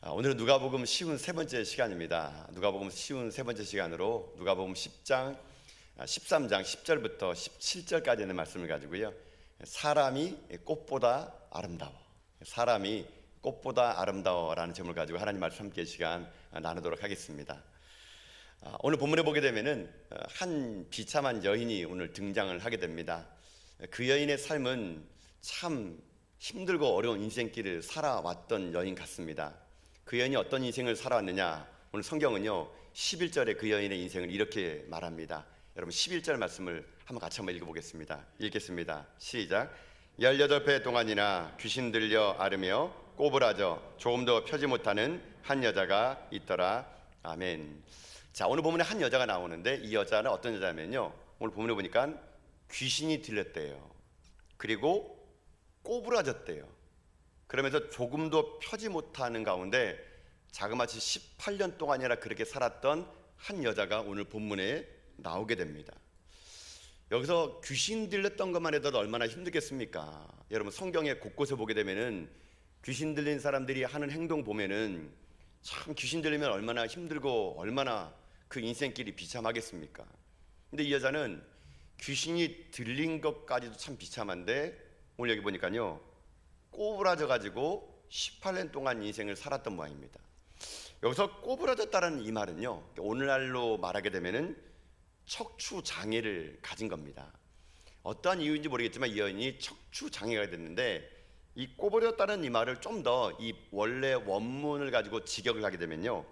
오늘은 누가복음 쉬운 세 번째 시간입니다. 누가복음 쉬운 세 번째 시간으로 누가복음 10장 13장 10절부터 17절까지 있는 말씀을 가지고요, 사람이 꽃보다 아름다워, 사람이 꽃보다 아름다워라는 제목을 가지고 하나님 말씀 함께 시간 나누도록 하겠습니다. 오늘 본문에 보게 되면은 한 비참한 여인이 오늘 등장을 하게 됩니다. 그 여인의 삶은 참 힘들고 어려운 인생길을 살아왔던 여인 같습니다. 그 여인이 어떤 인생을 살아왔느냐, 오늘 성경은요 11절에 그 여인의 인생을 이렇게 말합니다. 여러분 11절 말씀을 같이 한번 읽어보겠습니다. 읽겠습니다. 시작. 18배 동안이나 귀신 들려 앓으며 꼬부라져 조금도 펴지 못하는 한 여자가 있더라. 아멘. 자, 오늘 본문에 한 여자가 나오는데 이 여자는 어떤 여자냐면요, 오늘 본문에 보니까 귀신이 들렸대요. 그리고 꼬부라졌대요. 그러면서 조금도 펴지 못하는 가운데 자그마치 18년 동안이나 그렇게 살았던 한 여자가 오늘 본문에 나오게 됩니다. 여기서 귀신 들렸던 것만 해도 얼마나 힘들겠습니까? 여러분 성경에 곳곳에 보게 되면은 귀신 들린 사람들이 하는 행동 보면은 참 귀신 들리면 얼마나 힘들고 얼마나 그 인생길이 비참하겠습니까? 근데 이 여자는 귀신이 들린 것까지도 참 비참한데 오늘 여기 보니까요 꼬부라져 가지고 18년 동안 인생을 살았던 모양입니다. 여기서 꼬부라졌다는 이 말은요, 오늘날로 말하게 되면은 척추 장애를 가진 겁니다. 어떠한 이유인지 모르겠지만 이 여인이 척추 장애가 됐는데, 이 꼬부라졌다는 이 말을 좀 더 이 원래 원문을 가지고 직역을 하게 되면요,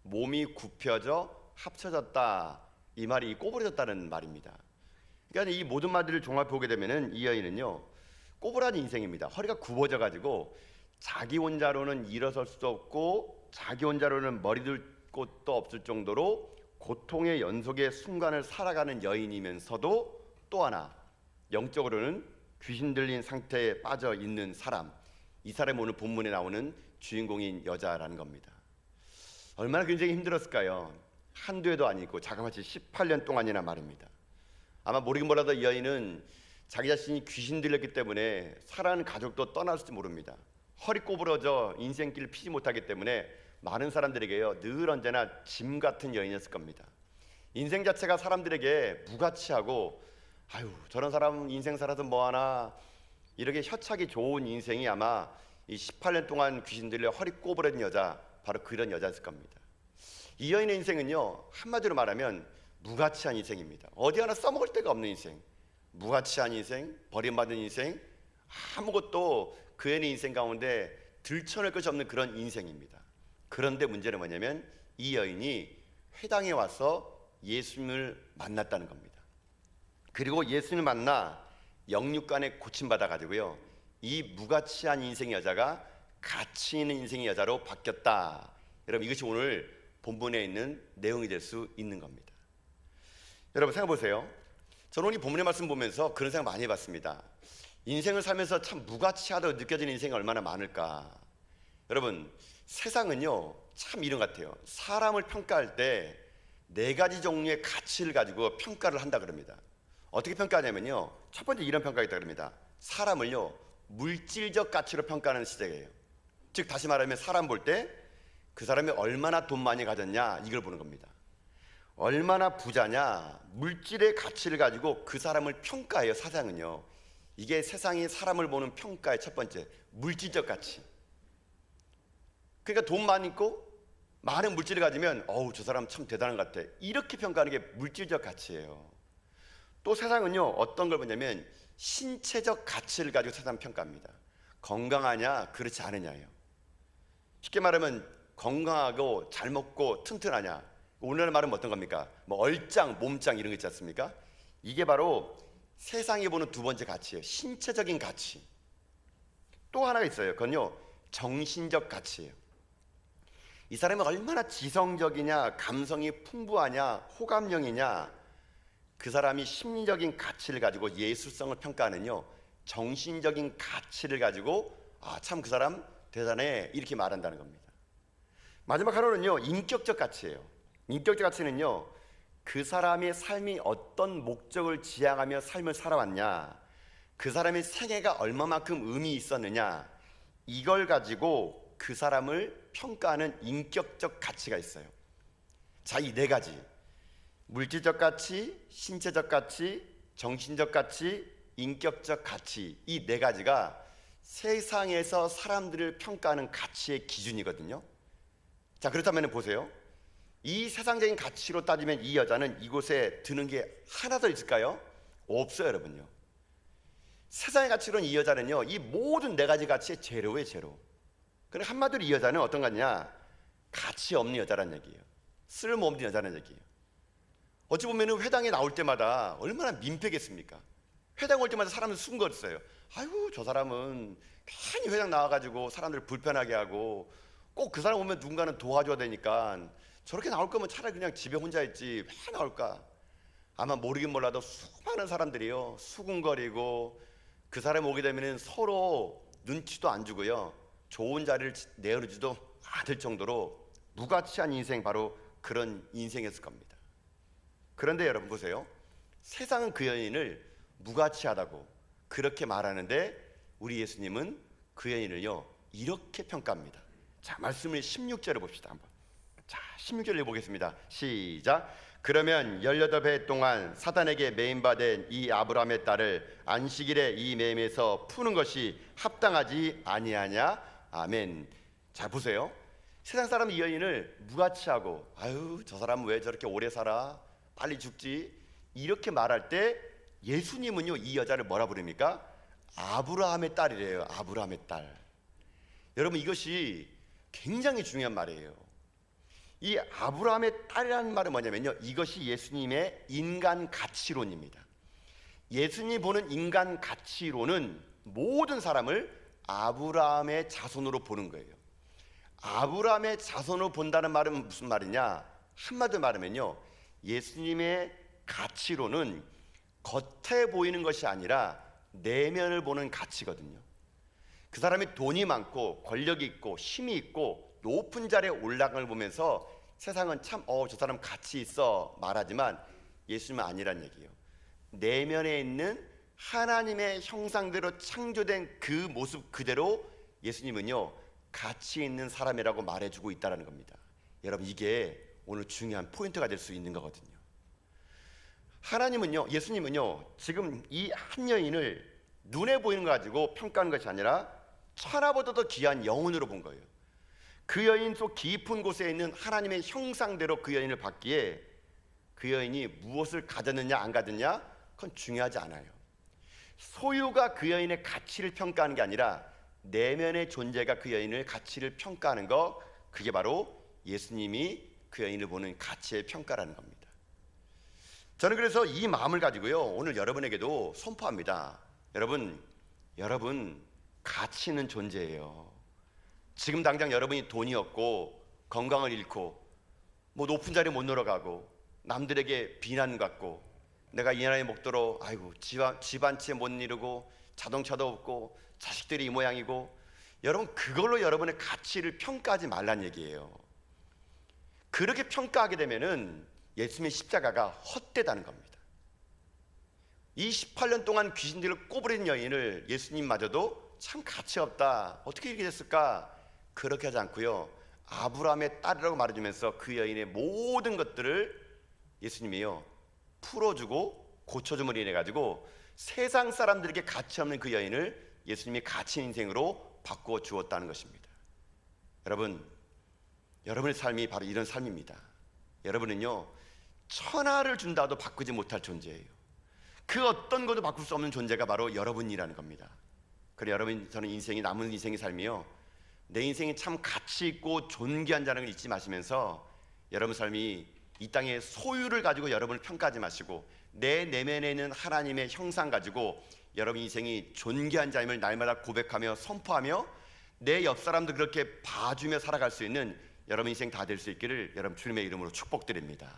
몸이 굽혀져 합쳐졌다, 이 말이 꼬부라졌다는 말입니다. 그러니까 이 모든 말들을 종합해 보게 되면은 이 여인은요 꼬부라진 인생입니다. 허리가 굽어져 가지고 자기 혼자로는 일어설 수도 없고 자기 혼자로는 머리 들 곳도 없을 정도로 고통의 연속의 순간을 살아가는 여인이면서도 또 하나 영적으로는 귀신 들린 상태에 빠져 있는 사람, 이 사람이 오늘 본문에 나오는 주인공인 여자라는 겁니다. 얼마나 굉장히 힘들었을까요? 한두 해도 아니고 자그마치 18년 동안이나 말입니다. 아마 모르긴 몰라도 이 여인은 자기 자신이 귀신 들렸기 때문에 사랑하는 가족도 떠났을지 모릅니다. 허리 꼬부러져 인생길을 피지 못하기 때문에 많은 사람들에게요 늘 언제나 짐 같은 여인이었을 겁니다. 인생 자체가 사람들에게 무가치하고, 아유 저런 사람 인생 살아서 뭐하나, 이렇게 협착이 좋은 인생이 아마 이 18년 동안 귀신 들려 허리 꼬부러진 여자, 바로 그런 여자였을 겁니다. 이 여인의 인생은요 한마디로 말하면 무가치한 인생입니다. 어디 하나 써먹을 데가 없는 인생, 무가치한 인생, 버림받은 인생, 아무것도 그 애의 인생 가운데 들춰낼 것이 없는 그런 인생입니다. 그런데 문제는 뭐냐면 이 여인이 회당에 와서 예수님을 만났다는 겁니다. 그리고 예수님을 만나 영육간에 고침받아 가지고요 이 무가치한 인생의 여자가 가치 있는 인생의 여자로 바뀌었다. 여러분 이것이 오늘 본문에 있는 내용이 될 수 있는 겁니다. 여러분 생각해 보세요. 저는 이 본문의 말씀 보면서 그런 생각 많이 해봤습니다. 인생을 살면서 참 무가치하다고 느껴지는 인생이 얼마나 많을까. 여러분 세상은요 참 이런 것 같아요. 사람을 평가할 때 4가지 종류의 가치를 가지고 평가를 한다 그럽니다. 어떻게 평가하냐면요, 첫 번째 이런 평가가 있다 그럽니다. 사람을요 물질적 가치로 평가하는 시대예요. 즉 다시 말하면 사람 볼 때 그 사람이 얼마나 돈 많이 가졌냐 이걸 보는 겁니다. 얼마나 부자냐, 물질의 가치를 가지고 그 사람을 평가해요. 사상은요, 이게 세상이 사람을 보는 평가의 첫 번째, 물질적 가치. 그러니까 돈 많이 있고 많은 물질을 가지면 어우 저 사람 참 대단한 것 같아, 이렇게 평가하는 게 물질적 가치예요. 또 세상은요 어떤 걸 보냐면 신체적 가치를 가지고 세상 평가합니다. 건강하냐 그렇지 않으냐예요. 쉽게 말하면 건강하고 잘 먹고 튼튼하냐, 오늘날 말은 어떤 겁니까? 뭐 얼짱, 몸짱 이런 거 있지 않습니까? 이게 바로 세상이 보는 두 번째 가치예요. 신체적인 가치. 또 하나가 있어요. 그건요 정신적 가치예요. 이 사람이 얼마나 지성적이냐, 감성이 풍부하냐, 호감형이냐, 그 사람이 심리적인 가치를 가지고 예술성을 평가하는요 정신적인 가치를 가지고 참 그 사람 대단해 이렇게 말한다는 겁니다. 마지막 하나는요 인격적 가치예요. 인격적 가치는요 그 사람의 삶이 어떤 목적을 지향하며 삶을 살아왔냐, 그 사람의 생애가 얼마만큼 의미 있었느냐, 이걸 가지고 그 사람을 평가하는 인격적 가치가 있어요. 자, 이 네 가지, 물질적 가치, 신체적 가치, 정신적 가치, 인격적 가치, 이 네 가지가 세상에서 사람들을 평가하는 가치의 기준이거든요. 자, 그렇다면 보세요. 이 세상적인 가치로 따지면 이 여자는 이곳에 드는 게 하나 더 있을까요? 없어요, 여러분요. 세상의 가치로는 이 여자는요, 이 모든 네 가지 가치의 제로예요, 제로. 그럼 한마디로 이 여자는 어떤 거냐? 가치 없는 여자란 얘기예요. 쓸모없는 여자란 얘기예요. 어찌 보면 회당에 나올 때마다 얼마나 민폐겠습니까? 회당 올 때마다 사람들 수군거렸어요. 아이고, 저 사람은 괜히 회당 나와가지고 사람들 불편하게 하고, 꼭 그 사람 오면 누군가는 도와줘야 되니까 저렇게 나올 거면 차라리 그냥 집에 혼자 있지 왜 나올까? 아마 모르긴 몰라도 수많은 사람들이요, 수군거리고, 그 사람 오게 되면 서로 눈치도 안 주고요, 좋은 자리를 내어주지도 않을 정도로 무가치한 인생, 바로 그런 인생이었을 겁니다. 그런데 여러분 보세요. 세상은 그 여인을 무가치하다고 그렇게 말하는데 우리 예수님은 그 여인을요, 이렇게 평가합니다. 자, 말씀을 16절에 봅시다. 한번. 자, 16절을 보겠습니다. 시작. 그러면 18해 동안 사단에게 매임받은 이 아브라함의 딸을 안식일에 이 매임에서 푸는 것이 합당하지 아니하냐? 아멘. 자, 보세요. 세상 사람은 이 여인을 무가치하고, 아유, 저 사람은 왜 저렇게 오래 살아? 빨리 죽지? 이렇게 말할 때 예수님은요, 이 여자를 뭐라 부릅니까? 아브라함의 딸이래요. 아브라함의 딸. 여러분, 이것이 굉장히 중요한 말이에요. 이 아브라함의 딸이라는 말은 뭐냐면요, 이것이 예수님의 인간 가치론입니다. 예수님이 보는 인간 가치론은 모든 사람을 아브라함의 자손으로 보는 거예요. 아브라함의 자손으로 본다는 말은 무슨 말이냐? 한마디로 말하면요, 예수님의 가치론은 겉에 보이는 것이 아니라 내면을 보는 가치거든요. 그 사람이 돈이 많고 권력이 있고 힘이 있고 높은 자리에 올라간 걸 보면서 세상은 참 저 사람 가치 있어 말하지만 예수님은 아니란 얘기예요. 내면에 있는 하나님의 형상대로 창조된 그 모습 그대로 예수님은요, 가치 있는 사람이라고 말해주고 있다는 겁니다. 여러분, 이게 오늘 중요한 포인트가 될 수 있는 거거든요. 하나님은요, 예수님은요, 지금 이 한 여인을 눈에 보이는 거 가지고 평가하는 것이 아니라 천하보다 더 귀한 영혼으로 본 거예요. 그 여인 속 깊은 곳에 있는 하나님의 형상대로 그 여인을 봤기에 그 여인이 무엇을 가졌느냐 안 가졌느냐 그건 중요하지 않아요. 소유가 그 여인의 가치를 평가하는 게 아니라 내면의 존재가 그 여인을 가치를 평가하는 거, 그게 바로 예수님이 그 여인을 보는 가치의 평가라는 겁니다. 저는 그래서 이 마음을 가지고요, 오늘 여러분에게도 선포합니다. 여러분 가치 있는 존재예요. 지금 당장 여러분이 돈이 없고 건강을 잃고 뭐 높은 자리에 못 놀아가고 남들에게 비난받고 내가 이 나이 먹도록 아이고 집안채 못 이루고 자동차도 없고 자식들이 이 모양이고, 여러분 그걸로 여러분의 가치를 평가하지 말란 얘기예요. 그렇게 평가하게 되면은 예수님의 십자가가 헛되다는 겁니다. 이 18년 동안 귀신들을 꼬부린 여인을 예수님마저도 참 가치 없다, 어떻게 이렇게 됐을까, 그렇게 하지 않고요, 아브라함의 딸이라고 말해주면서 그 여인의 모든 것들을 예수님이요 풀어주고 고쳐줌으로 인해 가지고 세상 사람들에게 가치 없는 그 여인을 예수님이 가치 인생으로 바꾸어 주었다는 것입니다. 여러분의 삶이 바로 이런 삶입니다. 여러분은요, 천하를 준다도 바꾸지 못할 존재예요. 그 어떤 것도 바꿀 수 없는 존재가 바로 여러분이라는 겁니다. 그래, 여러분, 저는 남은 인생의 삶이요, 내 인생이 참 가치 있고 존귀한 자라는 걸 잊지 마시면서 여러분 삶이 이 땅의 소유를 가지고 여러분을 평가하지 마시고 내 내면에 있는 하나님의 형상 가지고 여러분 인생이 존귀한 자임을 날마다 고백하며 선포하며 내 옆 사람도 그렇게 봐주며 살아갈 수 있는 여러분 인생 다 될 수 있기를 여러분 주님의 이름으로 축복드립니다.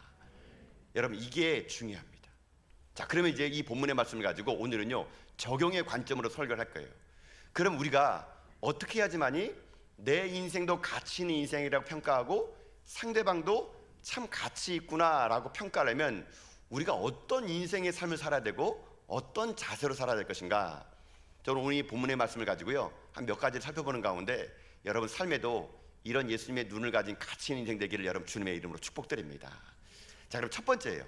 여러분, 이게 중요합니다. 자, 그러면 이제 이 본문의 말씀을 가지고 오늘은요, 적용의 관점으로 설교를 할 거예요. 그럼 우리가 어떻게 해야지만이 내 인생도 가치 있는 인생이라고 평가하고 상대방도 참 가치 있구나라고 평가하려면 우리가 어떤 인생의 삶을 살아야 되고 어떤 자세로 살아야 될 것인가? 저는 오늘 이 본문의 말씀을 가지고요, 한 몇 가지를 살펴보는 가운데 여러분 삶에도 이런 예수님의 눈을 가진 가치 있는 인생 되기를 여러분 주님의 이름으로 축복드립니다. 자, 그럼 첫 번째예요.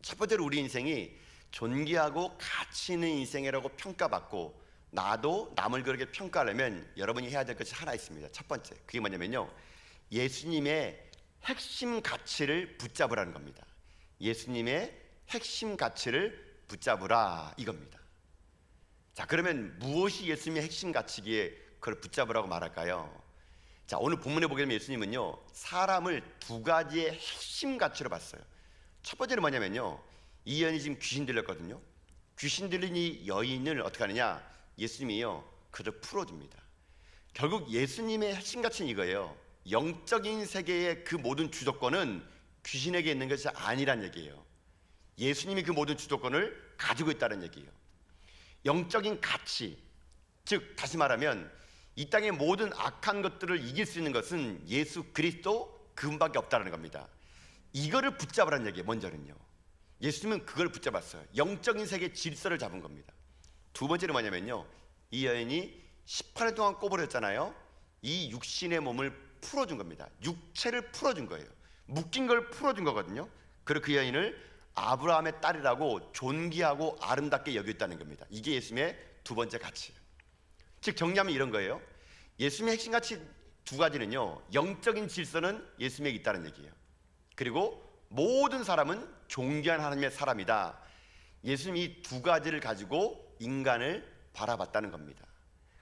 첫 번째로 우리 인생이 존귀하고 가치 있는 인생이라고 평가받고 나도 남을 그렇게 평가하려면 여러분이 해야 될 것이 하나 있습니다. 첫 번째, 그게 뭐냐면요, 예수님의 핵심 가치를 붙잡으라는 겁니다. 예수님의 핵심 가치를 붙잡으라, 이겁니다. 자, 그러면 무엇이 예수님의 핵심 가치기에 그걸 붙잡으라고 말할까요? 자, 오늘 본문에 보게 되면 예수님은요, 사람을 두 가지의 핵심 가치로 봤어요. 첫 번째는 뭐냐면요, 이 여인이 지금 귀신 들렸거든요. 귀신 들린 이 여인을 어떻게 하느냐, 예수님이요, 그를 풀어줍니다. 결국 예수님의 핵심 가치는 이거예요. 영적인 세계의 그 모든 주도권은 귀신에게 있는 것이 아니란 얘기예요. 예수님이 그 모든 주도권을 가지고 있다는 얘기예요. 영적인 가치, 즉 다시 말하면 이 땅의 모든 악한 것들을 이길 수 있는 것은 예수 그리스도 그분밖에 없다는 겁니다. 이거를 붙잡으라는 얘기예요. 먼저는요, 예수님은 그걸 붙잡았어요. 영적인 세계의 질서를 잡은 겁니다. 두 번째는 뭐냐면요, 이 여인이 18년 동안 꼬부렸잖아요. 이 육신의 몸을 풀어준 겁니다. 육체를 풀어준 거예요. 묶인 걸 풀어준 거거든요. 그리고 그 여인을 아브라함의 딸이라고 존귀하고 아름답게 여겼다는 겁니다. 이게 예수님의 두 번째 가치예요. 즉 정리하면 이런 거예요. 예수님의 핵심 가치 두 가지는요, 영적인 질서는 예수님에게 있다는 얘기예요. 그리고 모든 사람은 존귀한 하나님의 사람이다. 예수님이 이 두 가지를 가지고 인간을 바라봤다는 겁니다.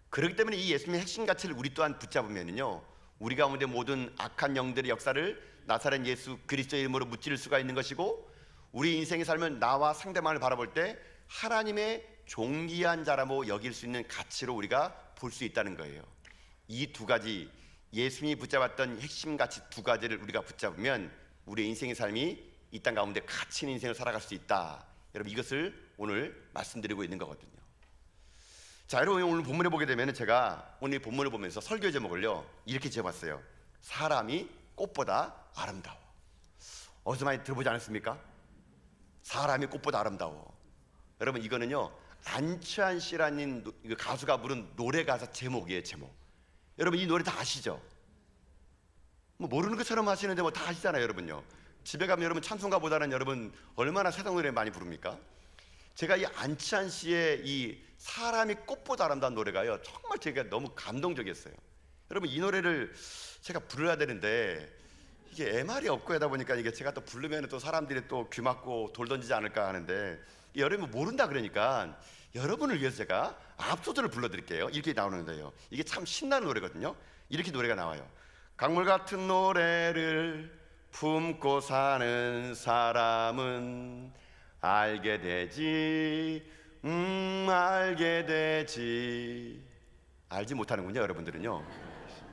그렇기 때문에 이 예수님의 핵심 가치를 우리 또한 붙잡으면요, 우리 가운데 모든 악한 영들의 역사를 나사렛 예수 그리스도의 이름으로 무찌를 수가 있는 것이고, 우리 인생의 삶은 나와 상대방을 바라볼 때 하나님의 존귀한 자라고 여길 수 있는 가치로 우리가 볼 수 있다는 거예요. 이 두 가지, 예수님이 붙잡았던 핵심 가치 두 가지를 우리가 붙잡으면 우리 인생의 삶이 이 땅 가운데 가치 있는 인생을 살아갈 수 있다. 여러분, 이것을 오늘 말씀드리고 있는 거거든요. 자, 여러분, 오늘 본문에 보게 되면 제가 오늘 본문을 보면서 설교 제목을요, 이렇게 지어봤어요. 사람이 꽃보다 아름다워. 어디서 많이 들어보지 않았습니까? 사람이 꽃보다 아름다워. 여러분, 이거는요, 안치환 씨라는 가수가 부른 노래 가사 제목이에요. 제목. 여러분, 이 노래 다 아시죠? 뭐 모르는 것처럼 하시는데 뭐 다 아시잖아요. 여러분요, 집에 가면 여러분 찬송가보다는 여러분 얼마나 세상 노래 많이 부릅니까? 제가 이 안치환 씨의 이 사람이 꽃보다 아름다운 노래가요, 정말 제가 너무 감동적이었어요. 여러분, 이 노래를 제가 부르야 되는데 이게 MR이 없고 하다 보니까 이게 제가 또 부르면 또 사람들이 또 귀 막고 돌 던지지 않을까 하는데, 여러분 모른다 그러니까 여러분을 위해서 제가 앞소절을 불러드릴게요. 이렇게 나오는데요, 이게 참 신나는 노래거든요. 이렇게 노래가 나와요. 강물 같은 노래를 품고 사는 사람은 알게 되지, 알게 되지. 알지 못하는군요, 여러분들은요.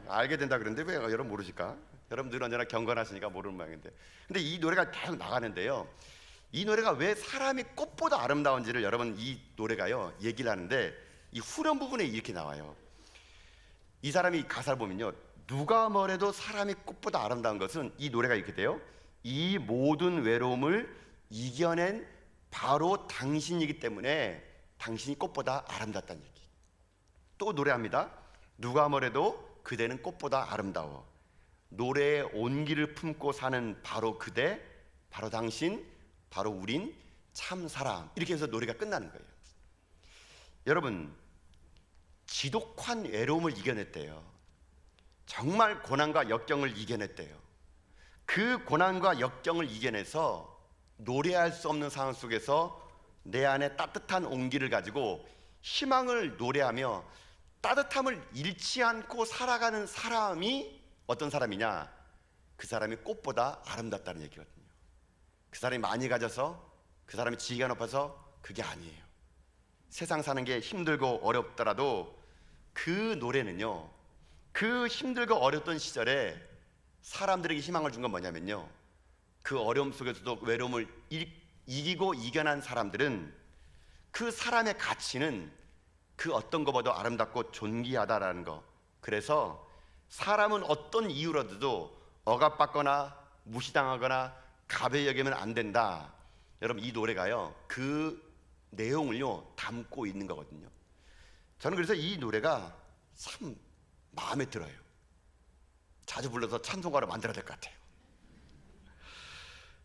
알게 된다 그러는데 왜 여러분 모르실까? 여러분들은 언제나 경건하시니까 모르는 모양인데. 근데 이 노래가 계속 나가는데요, 이 노래가 왜 사람이 꽃보다 아름다운지를 여러분, 이 노래가요 얘기를 하는데, 이 후렴 부분에 이렇게 나와요. 이 사람이 가사를 보면요, 누가 뭐래도 사람이 꽃보다 아름다운 것은, 이 노래가 이렇게 돼요. 이 모든 외로움을 이겨낸 바로 당신이기 때문에 당신이 꽃보다 아름답다는 얘기. 또 노래합니다. 누가 뭐래도 그대는 꽃보다 아름다워. 노래의 온기를 품고 사는 바로 그대, 바로 당신, 바로 우린 참 사람. 이렇게 해서 노래가 끝나는 거예요. 여러분, 지독한 외로움을 이겨냈대요. 정말 고난과 역경을 이겨냈대요. 그 고난과 역경을 이겨내서 노래할 수 없는 상황 속에서 내 안에 따뜻한 온기를 가지고 희망을 노래하며 따뜻함을 잃지 않고 살아가는 사람이 어떤 사람이냐? 그 사람이 꽃보다 아름답다는 얘기거든요. 그 사람이 많이 가져서, 그 사람이 지위가 높아서 그게 아니에요. 세상 사는 게 힘들고 어렵더라도 그 노래는요, 그 힘들고 어렵던 시절에 사람들에게 희망을 준 건 뭐냐면요, 그 어려움 속에서도 외로움을 이기고 이겨낸 사람들은 그 사람의 가치는 그 어떤 것보다 아름답고 존귀하다라는 거. 그래서 사람은 어떤 이유로도 억압받거나 무시당하거나 가벼이 여기면 안 된다. 여러분, 이 노래가요 그 내용을요 담고 있는 거거든요. 저는 그래서 이 노래가 참 마음에 들어요. 자주 불러서 찬송가로 만들어야 될 것 같아요.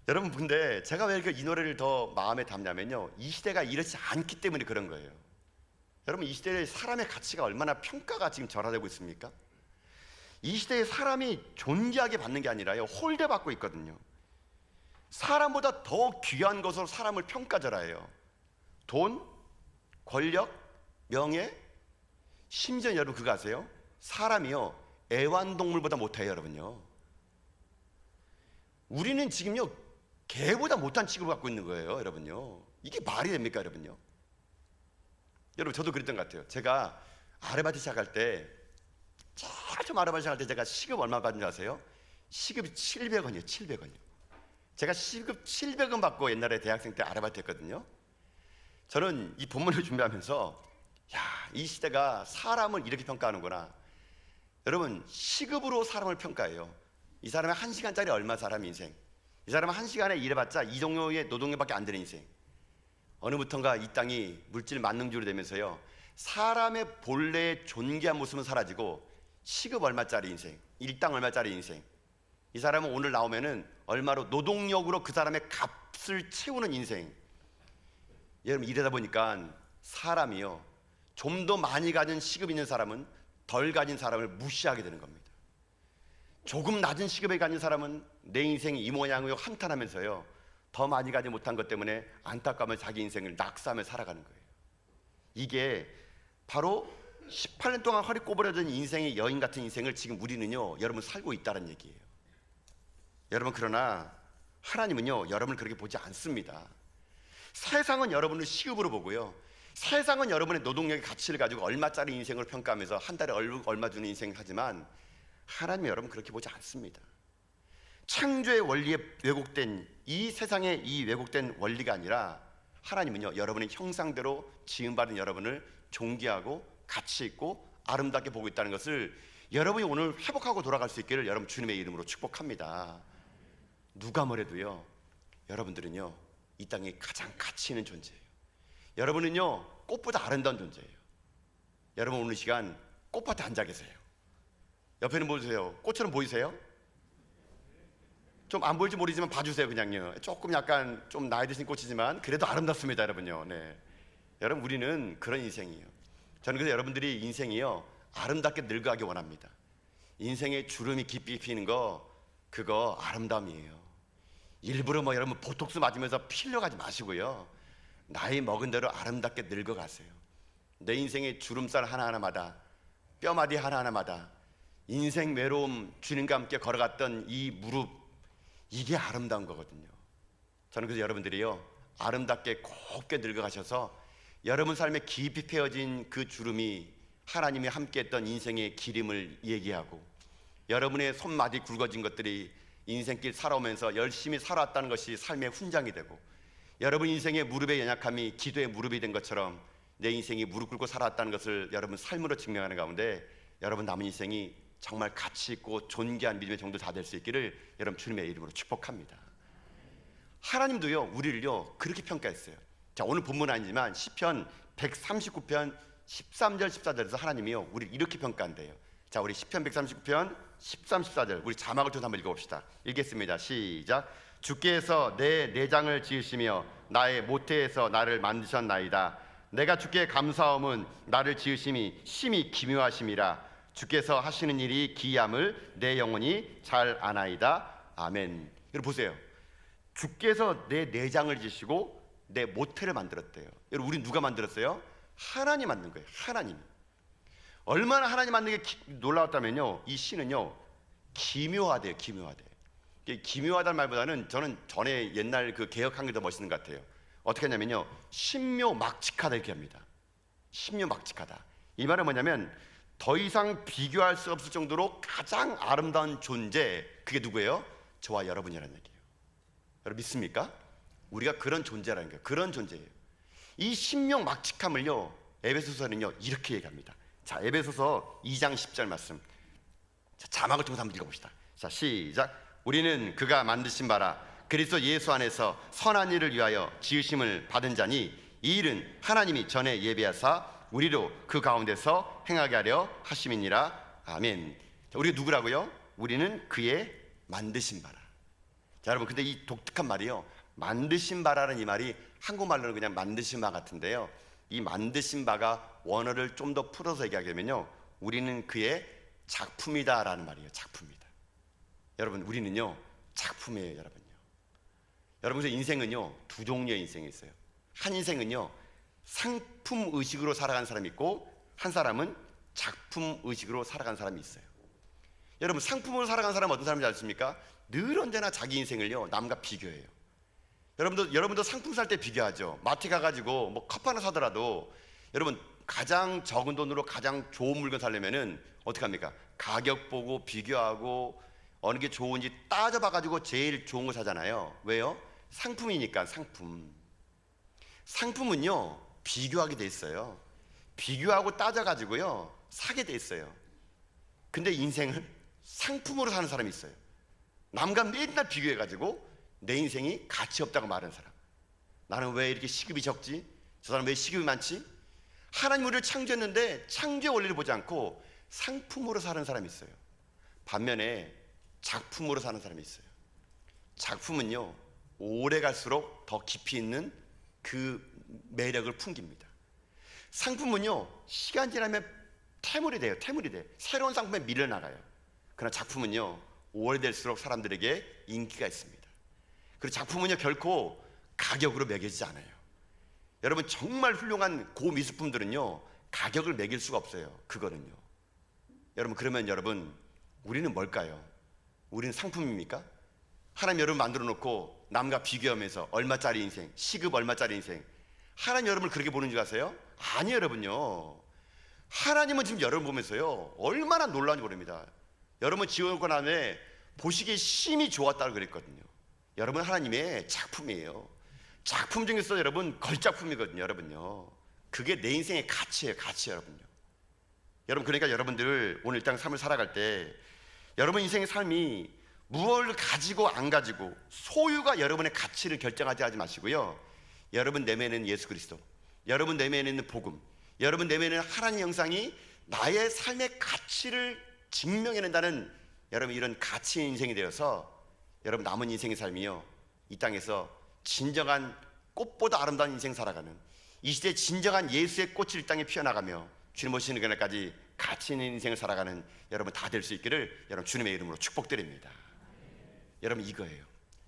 여러분, 근데 제가 왜 이 노래를 더 마음에 담냐면요, 이 시대가 이렇지 않기 때문에 그런 거예요. 여러분, 이 시대의 사람의 가치가 얼마나 평가가 지금 절하되고 있습니까? 이 시대에 사람이 존귀하게 받는 게 아니라요, 홀대받고 있거든요. 사람보다 더 귀한 것으로 사람을 평가절하해요. 돈, 권력, 명예, 심지어 여러분 그거 아세요? 사람이요, 애완동물보다 못해요. 여러분요, 우리는 지금요 개보다 못한 취급을 갖고 있는 거예요. 여러분요, 이게 말이 됩니까? 여러분요, 여러분 저도 그랬던 것 같아요. 제가 아르바이트 시작할 때, 처음 아르바이트 시작할 때 제가 시급 얼마 받는 줄 아세요? 시급이 700원이에요 700원이요 제가 시급 700원 받고 옛날에 대학생 때 아르바이트 했거든요. 저는 이 본문을 준비하면서, 야, 이 시대가 사람을 이렇게 평가하는구나. 여러분, 시급으로 사람을 평가해요. 이 사람의 1시간짜리 얼마 사람 인생, 이 사람은 1시간에 일해봤자 이 정도의 노동력밖에 안 되는 인생. 어느부턴가 이 땅이 물질 만능주로 되면서요, 사람의 본래의 존귀한 모습은 사라지고 시급 얼마짜리 인생, 일당 얼마짜리 인생, 이 사람은 오늘 나오면은 얼마로 노동력으로 그 사람의 값을 채우는 인생. 여러분, 이러다 보니까 사람이요, 좀 더 많이 가진 시급 있는 사람은 덜 가진 사람을 무시하게 되는 겁니다. 조금 낮은 시급에 가진 사람은 내 인생이 이 모양으로 한탄하면서요, 더 많이 가지 못한 것 때문에 안타까우면 자기 인생을 낙사하며 살아가는 거예요. 이게 바로 18년 동안 허리 꼬부라진 인생의 여인 같은 인생을 지금 우리는요, 여러분 살고 있다는 얘기예요. 여러분, 그러나 하나님은요, 여러분을 그렇게 보지 않습니다. 세상은 여러분을 시급으로 보고요, 세상은 여러분의 노동력의 가치를 가지고 얼마짜리 인생을 평가하면서 한 달에 얼마 주는 인생을 하지만, 하나님은 여러분 그렇게 보지 않습니다. 창조의 원리에 왜곡된 이 세상의 이 왜곡된 원리가 아니라, 하나님은요, 여러분의 형상대로 지음받은 여러분을 존귀하고 가치 있고 아름답게 보고 있다는 것을 여러분이 오늘 회복하고 돌아갈 수 있기를 여러분 주님의 이름으로 축복합니다. 누가 뭐래도요, 여러분들은요 이 땅에 가장 가치 있는 존재예요. 여러분은요 꽃보다 아름다운 존재예요. 여러분, 오늘 시간 꽃밭에 앉아 계세요. 옆에는 보세요. 꽃처럼 보이세요? 좀 안 보일지 모르지만 봐주세요. 그냥요, 조금 약간 좀 나이 드신 꽃이지만 그래도 아름답습니다. 여러분요. 네, 여러분, 우리는 그런 인생이에요. 저는 그래서 여러분들이 인생이요 아름답게 늙어가기 원합니다. 인생의 주름이 깊이 피는 거, 그거 아름다움이에요. 일부러 여러분 보톡스 맞으면서 필러 가지 마시고요, 나이 먹은 대로 아름답게 늙어가세요. 내 인생의 주름살 하나하나마다, 뼈마디 하나하나마다 인생 외로움, 주님과 함께 걸어갔던 이 무릎, 이게 아름다운 거거든요. 저는 그래서 여러분들이요 아름답게 곱게 늙어가셔서 여러분 삶에 깊이 패어진 그 주름이 하나님이 함께했던 인생의 기림을 얘기하고, 여러분의 손마디 굵어진 것들이 인생길 살아오면서 열심히 살아왔다는 것이 삶의 훈장이 되고, 여러분 인생의 무릎의 연약함이 기도의 무릎이 된 것처럼 내 인생이 무릎 꿇고 살아왔다는 것을 여러분 삶으로 증명하는 가운데, 여러분 남은 인생이 정말 가치 있고 존귀한 믿음의 정도 다 될 수 있기를 여러분 주님의 이름으로 축복합니다. 하나님도요 우리를요 그렇게 평가했어요. 자, 오늘 본문은 아니지만 시편 139편 13절 14절에서 하나님이요 우리를 이렇게 평가한대요. 자, 우리 시편 139편 13, 14절 우리 자막을 통해서 한번 읽어봅시다. 읽겠습니다. 시작. 주께서 내 내장을 지으시며 나의 모태에서 나를 만드셨나이다. 내가 주께 감사함은 나를 지으심이 심히 기묘하심이라. 주께서 하시는 일이 기이함을 내 영혼이 잘 아나이다. 아멘. 여러분 보세요. 주께서 내 내장을 지시고 내 모태를 만들었대요. 여러분, 우리 누가 만들었어요? 하나님 만든 거예요. 하나님. 얼마나 하나님 만든 게 놀라웠다면요, 이 시는요 기묘하대요. 기묘하대. 기묘하다는 말보다는 저는 전에 옛날 그 개역 한글 더 멋있는 것 같아요. 어떻게 하냐면요, 신묘막측하다 이렇게 합니다. 신묘막측하다. 이 말은 뭐냐면 더 이상 비교할 수 없을 정도로 가장 아름다운 존재, 그게 누구예요? 저와 여러분이라는 얘기예요. 여러분 믿습니까? 우리가 그런 존재라는 거예요. 그런 존재예요. 이 신묘막측함을요 에베소서는요 이렇게 얘기합니다. 자, 에베소서 2장 10절 말씀. 자, 자막을 통해서 한번 읽어봅시다. 자, 시작. 우리는 그가 만드신 바라 그리스도 예수 안에서 선한 일을 위하여 지으심을 받은 자니 이 일은 하나님이 전에 예비하사 우리로 그 가운데서 행하게 하려 하심이니라. 아멘. 자, 우리가 누구라고요? 우리는 그의 만드신 바라. 자, 여러분, 근데 이 독특한 말이요, 만드신 바라는 이 말이 한국말로는 그냥 만드신 바 같은데요, 이 만드신 바가 원어를 좀 더 풀어서 얘기하게 되면요, 우리는 그의 작품이다라는 말이에요. 작품이다. 여러분, 우리는요 작품이에요. 여러분의 인생은요 두 종류의 인생이 있어요. 한 인생은요 상품 의식으로 살아가는 사람이 있고, 한 사람은 작품 의식으로 살아가는 사람이 있어요. 여러분, 상품으로 살아가는 사람은 어떤 사람인지 아십니까? 늘 언제나 자기 인생을요 남과 비교해요. 여러분도 상품 살 때 비교하죠. 마트 가가지고 뭐 컵 하나 사더라도 여러분, 가장 적은 돈으로 가장 좋은 물건 사려면은 어떻게 합니까? 가격 보고 비교하고 어느 게 좋은지 따져봐가지고 제일 좋은 거 사잖아요. 왜요? 상품이니까. 상품은요 비교하게 돼 있어요. 비교하고 따져가지고요 사게 돼 있어요. 근데 인생을 상품으로 사는 사람이 있어요. 남과 맨날 비교해가지고 내 인생이 가치 없다고 말하는 사람. 나는 왜 이렇게 시급이 적지? 저 사람은 왜 시급이 많지? 하나님 우리를 창조했는데 창조의 원리를 보지 않고 상품으로 사는 사람이 있어요. 반면에 작품으로 사는 사람이 있어요. 작품은요 오래 갈수록 더 깊이 있는 그 매력을 풍깁니다. 상품은요 시간 지나면 태물이 돼요. 새로운 상품에 밀려나가요. 그러나 작품은요 오래될수록 사람들에게 인기가 있습니다. 그리고 작품은요 결코 가격으로 매겨지지 않아요. 여러분, 정말 훌륭한 고미술품들은요 가격을 매길 수가 없어요. 그거는요. 여러분, 그러면 여러분, 우리는 뭘까요? 우리는 상품입니까? 하나님 여러분 만들어 놓고 남과 비교하면서 얼마짜리 인생, 시급 얼마짜리 인생, 하나님 여러분을 그렇게 보는 줄 아세요? 아니에요. 여러분요, 하나님은 지금 여러분 보면서요 얼마나 놀라운지 모릅니다. 여러분 지어놓고 나면 보시기에 심히 좋았다고 그랬거든요. 여러분 하나님의 작품이에요. 작품 중에서 여러분 걸작품이거든요. 여러분요, 그게 내 인생의 가치예요. 여러분요. 여러분, 그러니까 여러분들 오늘 이 땅 삶을 살아갈 때 여러분 인생의 삶이 무엇을 가지고 안 가지고 소유가 여러분의 가치를 결정하지 하지 마시고요, 여러분 내면에는 예수 그리스도, 여러분 내면에 있는 복음, 여러분 내면에 있는 하나님 영상이 나의 삶의 가치를 증명해낸다는 여러분 이런 가치 인생이 되어서 여러분 남은 인생의 삶이요 이 땅에서 진정한 꽃보다 아름다운 인생 살아가는, 이 시대에 진정한 예수의 꽃이 이 땅에 피어나가며 주님 오시는 그날까지 가치 있는 인생을 살아가는 여러분 다 될 수 있기를 여러분 주님의 이름으로 축복드립니다. 여러분, 이거예요.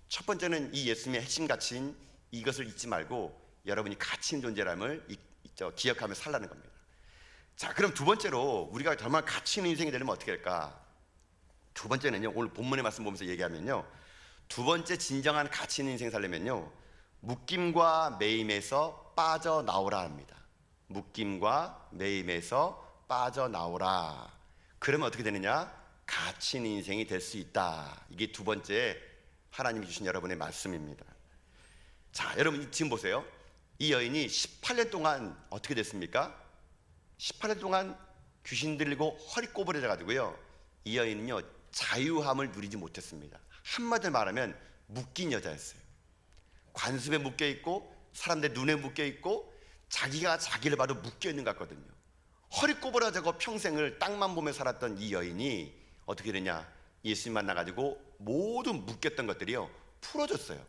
첫 번째는 이 예수님의 핵심 가치인 이것을 잊지 말고 여러분이 가치 있는 존재감을 기억하며 살라는 겁니다. 자, 그럼 두 번째로 우리가 정말 가치 있는 인생이 되려면 어떻게 할까? 두 번째는요, 오늘 본문의 말씀 보면서 얘기하면요, 두 번째 진정한 가치 있는 인생 살려면요, 묶임과 매임에서 빠져나오라 합니다. 묶임과 매임에서 빠져나오라. 그러면 어떻게 되느냐? 가치 있는 인생이 될 수 있다. 이게 두 번째 하나님이 주신 여러분의 말씀입니다. 자, 여러분 지금 보세요. 이 여인이 18년 동안 어떻게 됐습니까? 18년 동안 귀신 들리고 허리 꼬부러져 가지고요, 이 여인은요 자유함을 누리지 못했습니다. 한마디로 말하면 묶인 여자였어요. 관습에 묶여 있고 사람들 눈에 묶여 있고 자기가 자기를 봐도 묶여 있는 것 같거든요. 허리 꼬부라져고 평생을 땅만 보며 살았던 이 여인이 어떻게 되냐? 예수님 만나가지고 모든 묶였던 것들이요 풀어졌어요.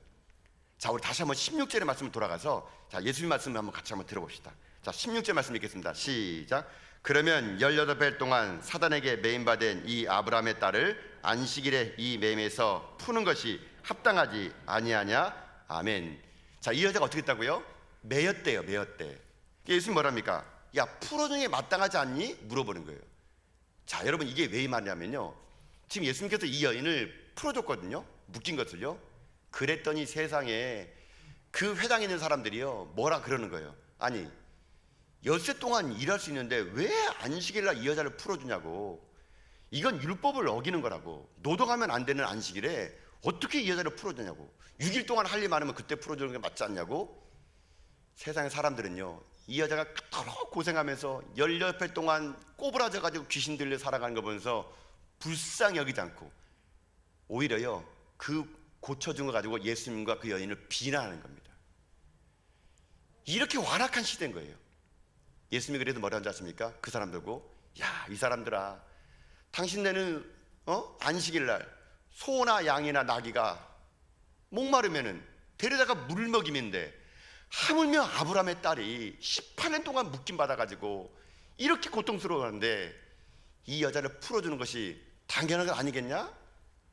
자, 우리 다시 한번 16절의 말씀을 돌아가서 자 예수님 말씀을 한번 같이 한번 들어봅시다. 자, 16절 말씀 읽겠습니다. 시작. 그러면 18배 동안 사단에게 매임받은 이 아브라함의 딸을 안식일에 이 매임에서 푸는 것이 합당하지 아니하냐? 아멘. 자, 이 여자가 어떻게 했다고요? 매였대요. 예수님 뭐랍니까? 야, 풀어주는 게 마땅하지 않니? 물어보는 거예요. 자, 여러분 이게 왜 말이냐면요, 지금 예수님께서 이 여인을 풀어줬거든요, 묶인 것을요. 그랬더니 세상에 그 회당에 있는 사람들이요 뭐라 그러는 거예요. 아니, 엿새 동안 일할 수 있는데 왜 안식일날 이 여자를 풀어주냐고. 이건 율법을 어기는 거라고. 노동하면 안 되는 안식일에 어떻게 이 여자를 풀어주냐고. 6일 동안 할 일 많으면 그때 풀어주는 게 맞지 않냐고. 세상의 사람들은요, 이 여자가 그토록 고생하면서 18회 동안 꼬부라져가지고 귀신 들려 살아가는 거 보면서 불쌍히 여기지 않고 오히려요 그 고쳐준 거 가지고 예수님과 그 여인을 비난하는 겁니다. 이렇게 완악한 시대인 거예요. 예수님이 그래도 뭐라는 줄 아십니까? 그 사람들 보고, 야, 이 사람들아, 당신네는 안식일 날 소나 양이나 나귀가 목마르면은 데려다가 물 먹임인데 하물며 아브라함의 딸이 18년 동안 묶임 받아가지고 이렇게 고통스러워하는데 이 여자를 풀어주는 것이 당연한 것 아니겠냐?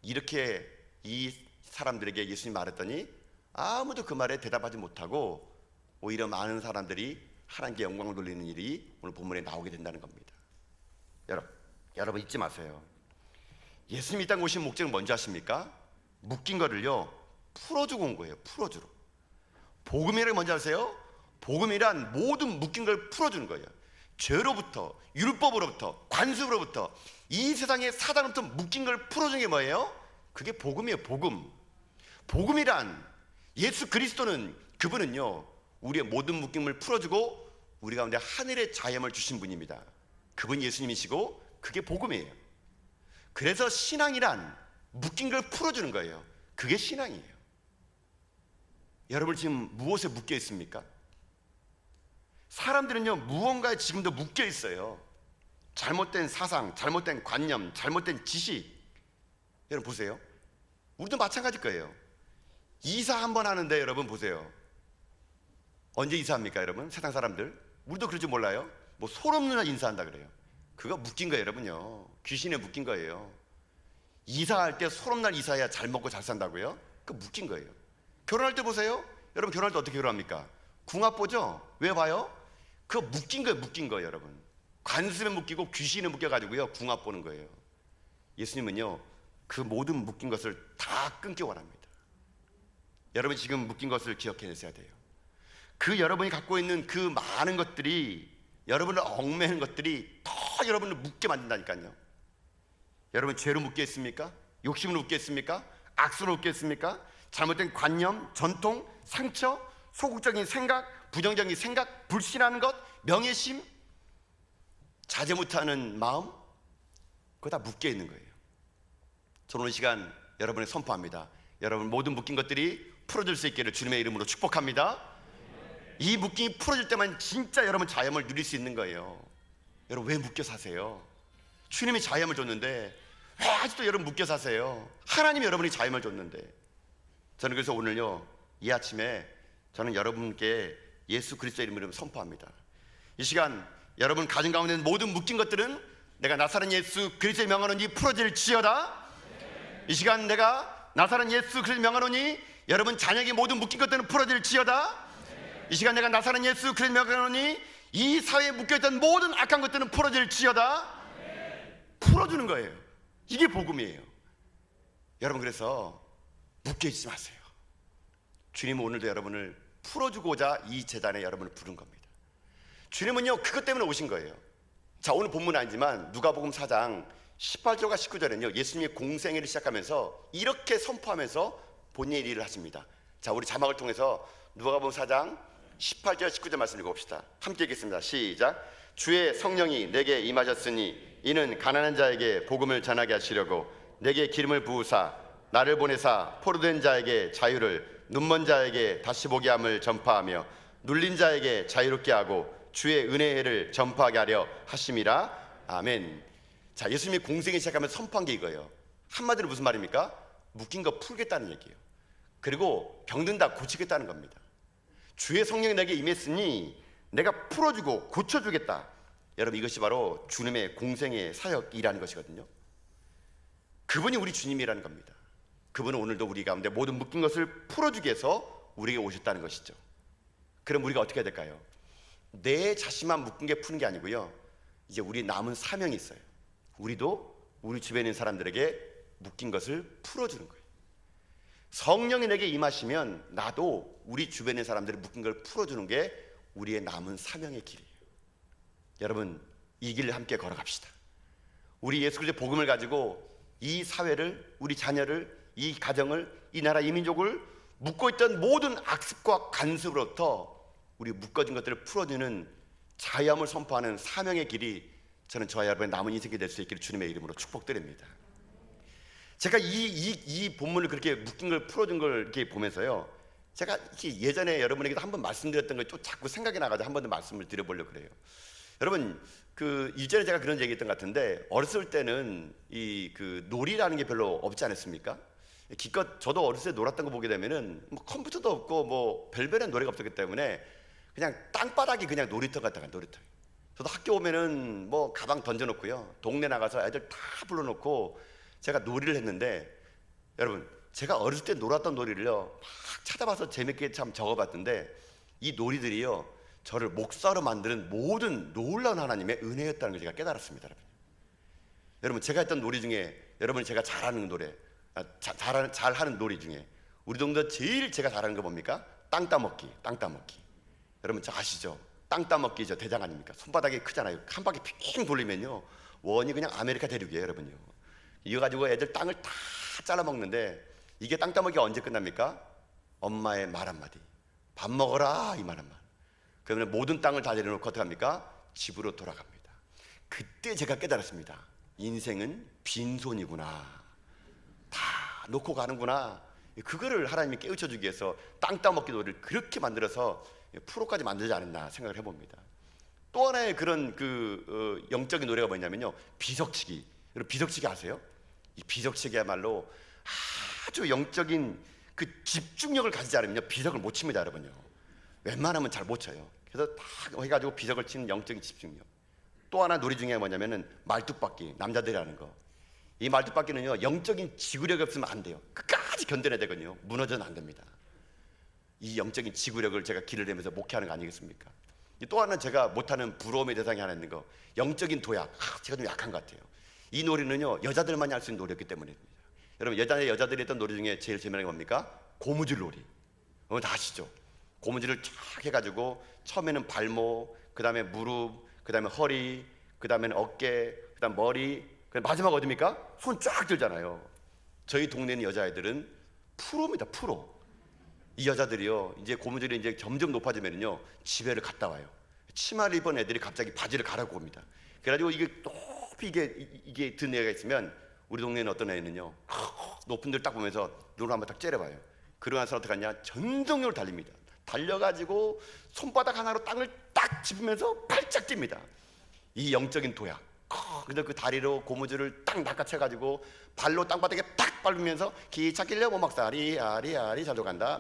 이렇게 이 사람들에게 예수님이 말했더니 아무도 그 말에 대답하지 못하고 오히려 많은 사람들이 하나님께 영광을 돌리는 일이 오늘 본문에 나오게 된다는 겁니다. 여러분 잊지 마세요. 예수님이 이 땅에 오신 목적은 뭔지 아십니까? 묶인 거를요 풀어주고 온 거예요. 풀어주러. 복음이란 뭔지 아세요? 복음이란 모든 묶인 걸 풀어주는 거예요. 죄로부터, 율법으로부터, 관습으로부터, 이 세상의 사단으로부터 묶인 걸 풀어주는 게 뭐예요? 그게 복음이에요. 복음. 복음이란 예수 그리스도는, 그분은요 우리의 모든 묶임을 풀어주고 우리 가운데 하늘의 자염을 주신 분입니다. 그분이 예수님이시고 그게 복음이에요. 그래서 신앙이란 묶인 걸 풀어주는 거예요. 그게 신앙이에요. 여러분 지금 무엇에 묶여 있습니까? 사람들은요 무언가에 지금도 묶여 있어요. 잘못된 사상, 잘못된 관념, 잘못된 지식. 여러분 보세요. 우리도 마찬가지일 거예요. 이사 한번 하는데 여러분 보세요. 언제 이사합니까 여러분? 세상 사람들 우리도 그럴 줄 몰라요. 뭐 소름 누나 인사한다 그래요. 그거 묶인 거예요 여러분요. 귀신에 묶인 거예요. 이사할 때 소름날 이사해야 잘 먹고 잘 산다고요? 그거 묶인 거예요. 결혼할 때 보세요. 여러분 결혼할 때 어떻게 결혼합니까? 궁합 보죠? 왜 봐요? 그거 묶인 거예요. 묶인 거예요 여러분. 관습에 묶이고 귀신에 묶여가지고요 궁합 보는 거예요. 예수님은요 그 모든 묶인 것을 다 끊기 원합니다. 여러분 지금 묶인 것을 기억해내셔야 돼요. 그 여러분이 갖고 있는 그 많은 것들이, 여러분을 얽매는 것들이 더 여러분을 묶게 만든다니까요. 여러분 죄로 묶여 있습니까? 욕심으로 묶여 있습니까? 악수로 묶여 있습니까? 잘못된 관념, 전통, 상처, 소극적인 생각, 부정적인 생각, 불신하는 것, 명예심, 자제 못하는 마음, 그거 다 묶여 있는 거예요. 저는 오늘 시간 여러분에 선포합니다. 여러분 모든 묶인 것들이 풀어질 수 있기를 주님의 이름으로 축복합니다. 이 묶임이 풀어질 때만 진짜 여러분 자염을 누릴 수 있는 거예요. 여러분 왜 묶여 사세요? 주님이 자염을 줬는데 왜 아직도 여러분 묶여 사세요? 하나님이 여러분이 자염을 줬는데. 저는 그래서 오늘요 이 아침에 저는 여러분께 예수 그리스도의 이름으로 선포합니다. 이 시간 여러분 가진 가운데 있는 모든 묶인 것들은 내가 나사렛 예수 그리스도의 명하노니 풀어질지어다. 이 시간 내가 나사렛 예수 그리스도의 명하노니 여러분 자녀에게 모든 묶인 것들은 풀어질지어다. 이 시간 내가 나사렛 예수 그리스도의 명하노니 이 사회에 묶여있던 모든 악한 것들은 풀어질지어다. 풀어주는 거예요. 이게 복음이에요. 여러분 그래서 묶여있지 마세요. 주님은 오늘도 여러분을 풀어주고자 이 제단에 여러분을 부른 겁니다. 주님은요 그것 때문에 오신 거예요. 자 오늘 본문은 아니지만 누가복음 4장 18절과 19절에는요 예수님이 공생애를 시작하면서 이렇게 선포하면서 본인의 일을 하십니다. 자 우리 자막을 통해서 누가복음 4장 18절 19절 말씀 읽어봅시다. 함께 읽겠습니다. 시작. 주의 성령이 내게 임하셨으니 이는 가난한 자에게 복음을 전하게 하시려고 내게 기름을 부으사 나를 보내사 포로된 자에게 자유를, 눈먼 자에게 다시 보게 함을 전파하며 눌린 자에게 자유롭게 하고 주의 은혜의 해를 전파하게 하려 하심이라. 아멘. 자 예수님이 공생을 시작하면서 선포한 게 이거예요. 한마디로 무슨 말입니까? 묶인 거 풀겠다는 얘기예요. 그리고 병든 다 고치겠다는 겁니다. 주의 성령이 내게 임했으니 내가 풀어주고 고쳐주겠다. 여러분 이것이 바로 주님의 공생의 사역이라는 것이거든요. 그분이 우리 주님이라는 겁니다. 그분은 오늘도 우리 가운데 모든 묶인 것을 풀어주기 위해서 우리에게 오셨다는 것이죠. 그럼 우리가 어떻게 해야 될까요? 내 자신만 묶은 게 푸는 게 아니고요 이제 우리 남은 사명이 있어요. 우리도 우리 주변에 있는 사람들에게 묶인 것을 풀어주는 거예요. 성령이 내게 임하시면 나도 우리 주변에 있는 사람들이 묶인 걸 풀어주는 게 우리의 남은 사명의 길이에요. 여러분 이 길을 함께 걸어갑시다. 우리 예수 그리스도의 복음을 가지고 이 사회를, 우리 자녀를, 이 가정을, 이 나라, 이 민족을 묶고 있던 모든 악습과 간섭으로부터 우리 묶어진 것들을 풀어주는 자유함을 선포하는 사명의 길이 저는 저와 여러분의 남은 인생이 될 수 있기를 주님의 이름으로 축복드립니다. 제가 이 본문을 그렇게 묶인 걸 풀어준 걸 이렇게 보면서요 제가 이렇게 예전에 여러분에게도 한번 말씀드렸던 걸 또 자꾸 생각이 나가지고 한 번 더 말씀을 드려보려고 그래요. 여러분 그 이전에 제가 그런 얘기했던 것 같은데 어렸을 때는 이 그 놀이라는 게 별로 없지 않았습니까? 기껏 저도 어렸을 때 놀았던 거 보게 되면은 뭐 컴퓨터도 없고 뭐 별별의 놀이가 없었기 때문에 그냥 땅바닥이 그냥 놀이터 같다가 놀이터. 저도 학교 오면은 뭐 가방 던져놓고요 동네 나가서 애들 다 불러놓고 제가 놀이를 했는데 여러분 제가 어렸을 때 놀았던 놀이를요 막 찾아봐서 재밌게 참 적어봤던데 이 놀이들이요 저를 목사로 만드는 모든 놀라운 하나님의 은혜였다는 걸 제가 깨달았습니다. 여러분, 여러분 제가 했던 놀이 중에 여러분이 제가 잘하는 노래 잘하는 놀이 중에 우리 동네 제일 제가 잘하는 거 뭡니까? 땅 따먹기. 땅 따먹기. 여러분 저 아시죠? 땅 따먹기 저 대장 아닙니까? 손바닥이 크잖아요. 한 바퀴 핑 돌리면요 원이 그냥 아메리카 대륙이에요. 여러분요 이거 가지고 애들 땅을 다 잘라 먹는데 이게 땅 따먹기가 언제 끝납니까? 엄마의 말 한마디 밥 먹어라 이 말 한마디. 그러면 모든 땅을 다 내려놓고 어떻게 합니까? 집으로 돌아갑니다. 그때 제가 깨달았습니다. 인생은 빈손이구나. 다 놓고 가는구나. 그거를 하나님이 깨우쳐 주기 위해서 땅 따먹기 놀이를 그렇게 만들어서 프로까지 만들지 않았나 생각을 해봅니다. 또 하나의 그런 영적인 노래가 뭐냐면요 비석치기. 여러분 비석치기 아세요? 이 비석치기야말로 아주 영적인 그 집중력을 가지지 않으면요 비석을 못 칩니다. 여러분요 웬만하면 잘 못 쳐요. 그래서 다 해가지고 비석을 치는 영적인 집중력. 또 하나 놀이 중에 뭐냐면은 말뚝박기. 남자들이 하는 거. 이 말뚝박기는요 영적인 지구력이 없으면 안 돼요. 끝까지 견뎌내야 되거든요. 무너져는 안 됩니다. 이 영적인 지구력을 제가 길을 내면서 목회하는 거 아니겠습니까? 또 하나는 제가 못하는 부러움의 대상이 하나 있는 거 영적인 도약. 제가 좀 약한 것 같아요. 이 놀이는요 여자들만이 할 수 있는 놀이였기 때문입니다. 여러분 여자들이 했던 놀이 중에 제일 재미난 게 뭡니까? 고무줄 놀이. 여러분 다 아시죠? 고무줄을 쫙 해가지고 처음에는 발목, 그 다음에 무릎, 그 다음에 허리, 그 다음에는 어깨, 그 다음 머리, 마지막 어디입니까? 손 쫙 들잖아요. 저희 동네는 여자애들은 프로입니다. 프로. 이 여자들이요 이제 고무줄이 이제 점점 높아지면요 집에를 갔다 와요. 치마를 입은 애들이 갑자기 바지를 갈아입고 옵니다. 그래가지고 이게 높이 이게 든 애가 있으면 우리 동네는 어떤 애는요 높은 데를 딱 보면서 눈을 한번 딱 째려봐요. 그러고 나서 어떻게 하냐 전속력으로 달립니다. 달려가지고 손바닥 하나로 땅을 딱 짚으면서 팔짝 뜁니다. 이 영적인 도약. 근데 그 다리로 고무줄을 딱 낚아채가지고 발로 땅바닥에 딱 밟으면서 기찻길려 모막사리 아리 잘도 간다.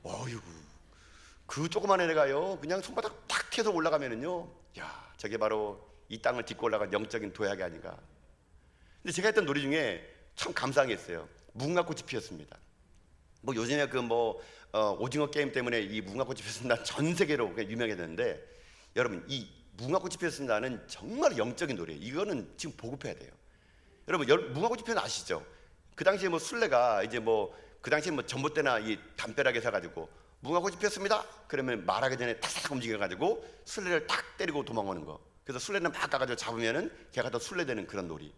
어휴 그 조그만 애가요 그냥 손바닥 딱 해서 올라가면은요 야 저게 바로 이 땅을 딛고 올라간 영적인 도약이 아닌가. 근데 제가 했던 놀이 중에 참 감사했어요. 무궁화꽃이 피었습니다. 뭐 요즘에 오징어 게임 때문에 이 무궁화꽃이 피었습니다 전 세계로 유명해졌는데 여러분 이 무궁화꽃이 피었습니다는 정말 영적인 노래예요. 이거는 지금 보급해야 돼요. 여러분 무궁화꽃이 피었는 아시죠? 그 당시에 뭐 술래가 이제 그 당시에 전봇대나 이 담벼락에 서가지고 무궁화꽃이 피었습니다 그러면 말하기 전에 탁탁 움직여가지고 술래를 딱 때리고 도망오는 거. 그래서 술래는 막 가가지고 잡으면은 걔가 더 술래되는 그런 놀이.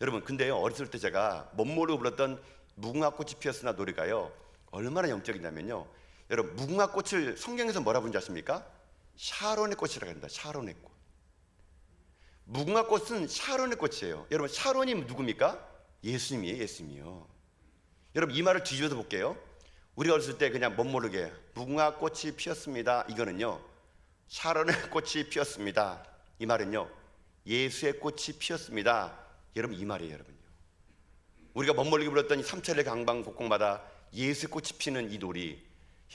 여러분 근데요 어렸을 때 제가 못 모르고 불렀던 무궁화꽃이 피었으나 노래가요 얼마나 영적이냐면요 여러분 무궁화꽃을 성경에서 뭐라 부른지 아십니까? 샤론의 꽃이라고 합니다. 샤론의 꽃. 무궁화꽃은 샤론의 꽃이에요. 여러분 샤론이 누굽니까? 예수님이에요. 예수님이요. 여러분 이 말을 뒤집어서 볼게요. 우리가 어렸을 때 그냥 못 모르게 무궁화꽃이 피었습니다 이거는요 샤론의 꽃이 피었습니다 이 말은요 예수의 꽃이 피었습니다 여러분 이 말이에요. 여러분요 우리가 멋모르게 불렀던 이 삼천리 강방 곳곳마다 예수의 꽃이 피는 이 놀이.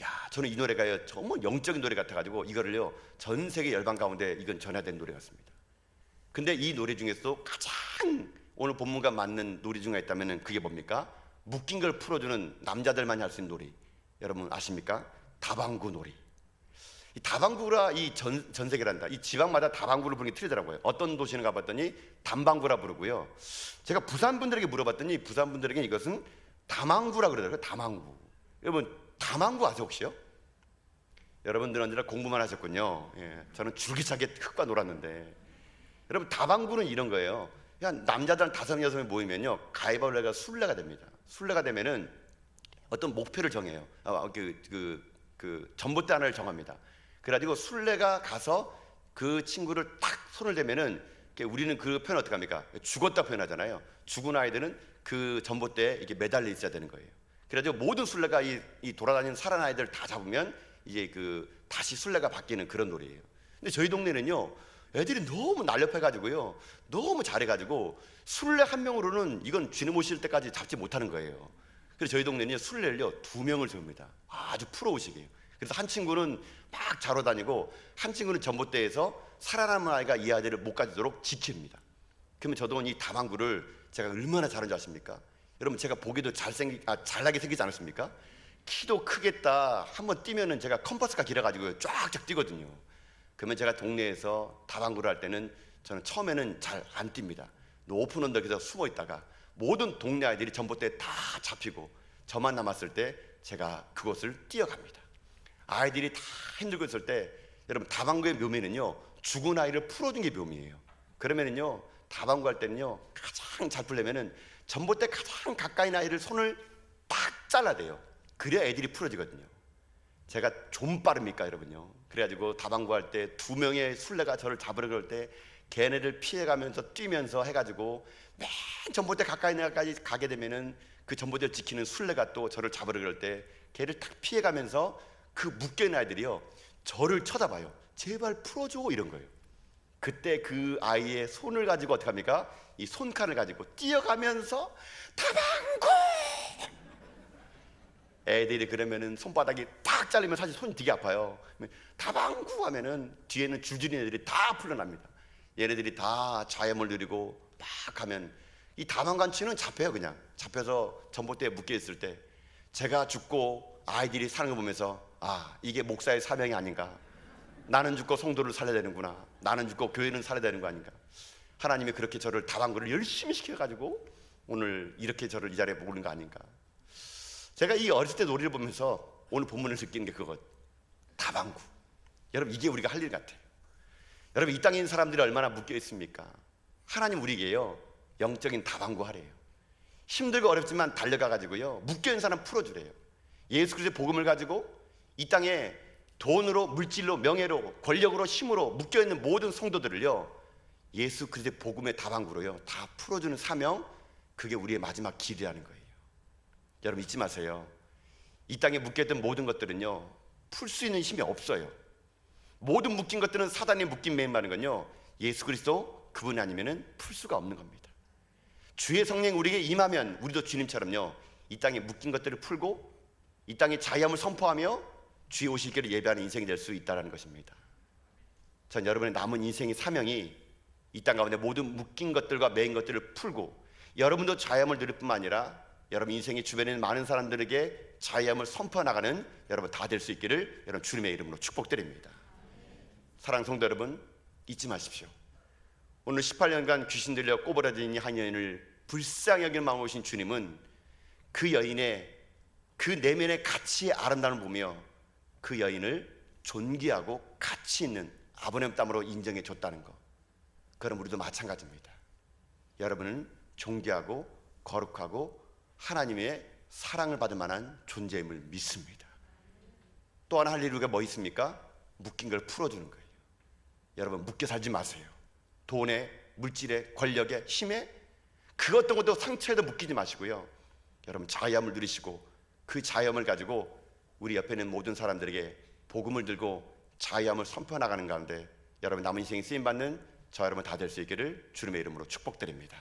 야 저는 이 노래가요 정말 영적인 노래 같아가지고 이거를요 전 세계 열방 가운데 이건 전해야 되는 노래 같습니다. 근데 이 노래 중에서도 가장 오늘 본문과 맞는 놀이 중에 있다면 그게 뭡니까? 묶인 걸 풀어주는 남자들만이 할 수 있는 놀이. 여러분 아십니까? 다방구 놀이. 이 다방구라 이 전 세계란다. 이 지방마다 다방구를 부르는 게 틀리더라고요. 어떤 도시는 가봤더니 담방구라 부르고요. 제가 부산 분들에게 물어봤더니 부산 분들에게 이것은 담항구라 그러더라고요. 담항구. 여러분 담항구 아세요 혹시요? 여러분들은 언제나 공부만 하셨군요. 예, 저는 줄기차게 흙과 놀았는데 여러분 다방구는 이런 거예요. 그냥 남자들 5-6명 모이면요 가위바위보를 해서 술래가 됩니다. 술래가 되면은 어떤 목표를 정해요. 전봇대 하나를 정합니다. 그래가지고 술래가 가서 그 친구를 딱 손을 대면은 우리는 그 표현 어떻게 합니까? 죽었다 표현하잖아요. 죽은 아이들은 그 전봇대에 이렇게 매달려 있어야 되는 거예요. 그래가지고 모든 술래가 이 돌아다니는 살아난 아이들 다 잡으면 이제 다시 술래가 바뀌는 그런 놀이에요. 근데 저희 동네는요, 애들이 너무 날렵해가지고요, 너무 잘해가지고 술래 한 명으로는 이건 쥐는 모실 때까지 잡지 못하는 거예요. 그래서 저희 동네는요, 술래를요 2명을 세웁니다. 아주 프로오식이에요. 그래서 한 친구는 막 자러 다니고 한 친구는 전봇대에서 살아남은 아이가 이 아이들을 못 가지도록 지킵니다. 그러면 저도 이 다방구를 제가 얼마나 잘하는지 아십니까? 여러분, 제가 보기도 잘나게 생기지 않았습니까? 키도 크겠다 한번 뛰면은 제가 컴퍼스가 길어가지고 쫙쫙 뛰거든요. 그러면 제가 동네에서 다방구를 할 때는 저는 처음에는 잘 안 뜁니다. 오픈 언덕에서 숨어 있다가 모든 동네 아이들이 전봇대에 다 잡히고 저만 남았을 때 제가 그곳을 뛰어갑니다. 아이들이 다 힘들고 있을 때, 여러분, 다방구의 묘미는요, 죽은 아이를 풀어준 게 묘미예요. 그러면은요, 다방구 할 때는요, 가장 잘 풀려면은 전봇대 가장 가까이 있는 아이를 손을 딱 잘라대요. 그래야 애들이 풀어지거든요. 제가 좀 빠릅니까, 여러분요? 그래가지고 다방구 할 때 2명의 술래가 저를 잡으려 그럴 때 걔네를 피해가면서 뛰면서 해가지고 맨 전봇대 가까이 있는 애까지 가게 되면은 그 전봇대를 지키는 술래가 또 저를 잡으려 그럴 때 걔를 탁 피해가면서 그 묶여있는 아이들이요, 저를 쳐다봐요. 제발 풀어줘, 이런 거예요. 그때 그 아이의 손을 가지고 어떻게 합니까? 이 손칸을 가지고 뛰어가면서 다방구! 애들이 그러면은 손바닥이 딱 잘리면 사실 손이 되게 아파요. 다방구 하면은 뒤에는 줄줄이 애들이 다 풀려납니다. 얘네들이 다 자염을 누리고 막 하면 이 다방관치는 잡혀요. 그냥 잡혀서 전봇대에 묶여 있을 때 제가 죽고 아이들이 사는 거 보면서, 아, 이게 목사의 사명이 아닌가. 나는 죽고 성도를 살려야 되는구나. 나는 죽고 교회는 살려야 되는 거 아닌가. 하나님이 그렇게 저를 다방구를 열심히 시켜가지고 오늘 이렇게 저를 이 자리에 모으는 거 아닌가. 제가 이 어렸을 때 놀이를 보면서 오늘 본문을 느끼는 게 그것, 다방구. 여러분, 이게 우리가 할 일 같아요. 여러분, 이 땅에 있는 사람들이 얼마나 묶여 있습니까? 하나님 우리에게요, 영적인 다방구 하래요. 힘들고 어렵지만 달려가가지고요, 묶여 있는 사람 풀어주래요. 예수 그리스도의 복음을 가지고 이 땅에 돈으로, 물질로, 명예로, 권력으로, 힘으로 묶여 있는 모든 성도들을요, 예수 그리스도의 복음의 다방구로요 다 풀어주는 사명, 그게 우리의 마지막 길이라는 거예요. 여러분, 잊지 마세요. 이 땅에 묶여있던 모든 것들은요, 풀 수 있는 힘이 없어요. 모든 묶인 것들은 사단이 묶인 매인마는 건요, 예수 그리스도 그분이 아니면은 풀 수가 없는 겁니다. 주의 성령 우리에게 임하면 우리도 주님처럼요, 이 땅에 묶인 것들을 풀고 이 땅에 자유함을 선포하며 주의 오실 길을 예배하는 인생이 될 수 있다는 것입니다. 전 여러분의 남은 인생의 사명이 이 땅 가운데 모든 묶인 것들과 매인 것들을 풀고 여러분도 자유함을 누릴 뿐만 아니라 여러분 인생의 주변에 있는 많은 사람들에게 자유함을 선포해 나가는 여러분 다 될 수 있기를 여러분 주님의 이름으로 축복드립니다. 사랑하는 성도 여러분, 잊지 마십시오. 오늘 18년간 귀신 들려 꼬부라진 이 한 여인을 불쌍히 여길 마음으로 오신 주님은 그 여인의 그 내면의 가치의 아름다움을 보며 그 여인을 존귀하고 가치 있는 아버님 땀으로 인정해 줬다는 것. 그럼 우리도 마찬가지입니다. 여러분은 존귀하고 거룩하고 하나님의 사랑을 받을 만한 존재임을 믿습니다. 또 하나 할 일이 우리가 뭐 있습니까? 묶인 걸 풀어주는 거예요. 여러분, 묶여 살지 마세요. 돈에, 물질에, 권력에, 힘에, 그 어떤 것도 상처에도 묶이지 마시고요, 여러분 자유함을 누리시고 그 자유함을 가지고 우리 옆에 있는 모든 사람들에게 복음을 들고 자유함을 선포해 나가는 가운데 여러분 남은 인생이 쓰임받는 저 여러분 다 될 수 있기를 주님의 이름으로 축복드립니다.